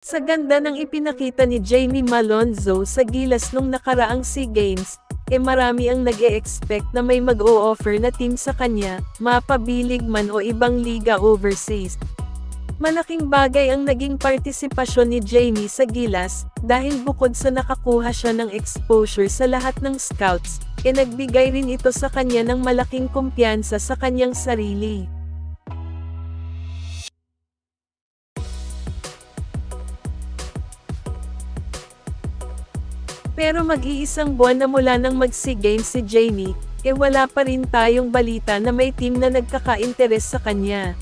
Sa ganda ng ipinakita ni Jamie Malonzo sa gilas nung nakaraang SEA Games, marami ang nag-e-expect na may mag-o-offer na team sa kanya, mapabilig man o ibang liga overseas. Malaking bagay ang naging partisipasyon ni Jamie sa gilas, dahil bukod sa nakakuha siya ng exposure sa lahat ng scouts, nagbigay rin ito sa kanya ng malaking kumpiyansa sa kanyang sarili. Pero mag-iisang buwan na mula nang mag-SEA Games si Jamie, wala pa rin tayong balita na may team na nagkaka-interes sa kanya.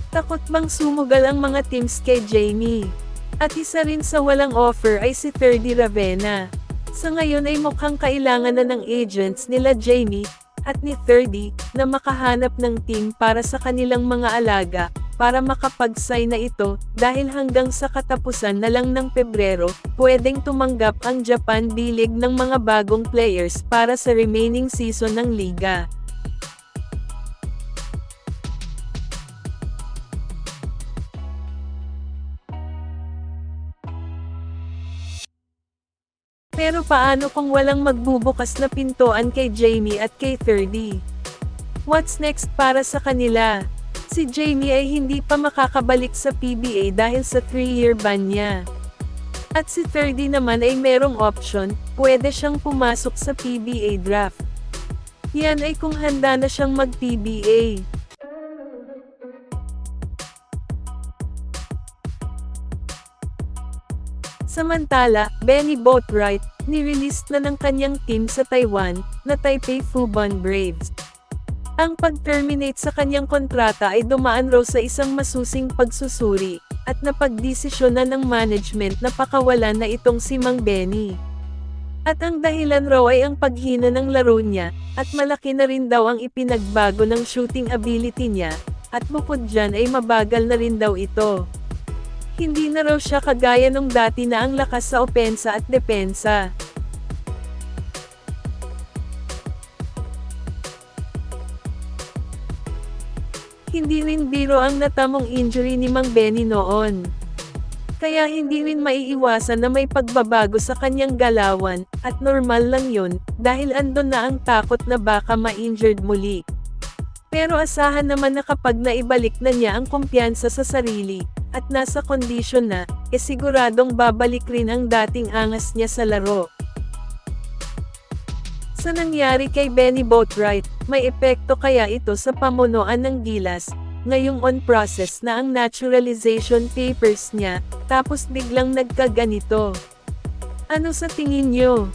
Takot bang sumugal ang mga teams kay Jamie? At isa rin sa walang offer ay si Ferdy Ravena. Sa ngayon ay mukhang kailangan na ng agents nila Jamie, at ni Ferdy, na makahanap ng team para sa kanilang mga alaga, para makapag-sign na ito, dahil hanggang sa katapusan na lang ng Pebrero, pwedeng tumanggap ang Japan bilig ng mga bagong players para sa remaining season ng liga. Pero paano kung walang magbubukas na pintuan kay Jamie at kay Ferdy? What's next para sa kanila? Si Jamie ay hindi pa makakabalik sa PBA dahil sa 3-year ban niya. At si Ferdy naman ay merong option, pwede siyang pumasok sa PBA draft. Yan ay kung handa na siyang mag-PBA. Samantala, Benny Boatwright, nirelease na ng kanyang team sa Taiwan, na Taipei Fubon Braves. Ang pag-terminate sa kanyang kontrata ay dumaan raw sa isang masusing pagsusuri, at napagdesisyonan ng management na pakawalan na itong si Mang Benny. At ang dahilan raw ay ang paghina ng laro niya, at malaki na rin daw ang ipinagbago ng shooting ability niya, at bukod dyan ay mabagal na rin daw ito. Hindi na raw siya kagaya nung dati na ang lakas sa opensa at depensa. Hindi rin biro ang natamong injury ni Mang Benny noon. Kaya hindi rin maiiwasan na may pagbabago sa kanyang galawan, at normal lang yun, dahil andon na ang takot na baka ma-injured muli. Pero asahan naman na kapag naibalik na niya ang kumpiyansa sa sarili, at nasa kondisyon na, siguradong babalik rin ang dating angas niya sa laro. Sa nangyari kay Benny Boatwright, may epekto kaya ito sa pamunuan ng Gilas, ngayong on process na ang naturalization papers niya, tapos biglang nagkaganito? Ano sa tingin niyo?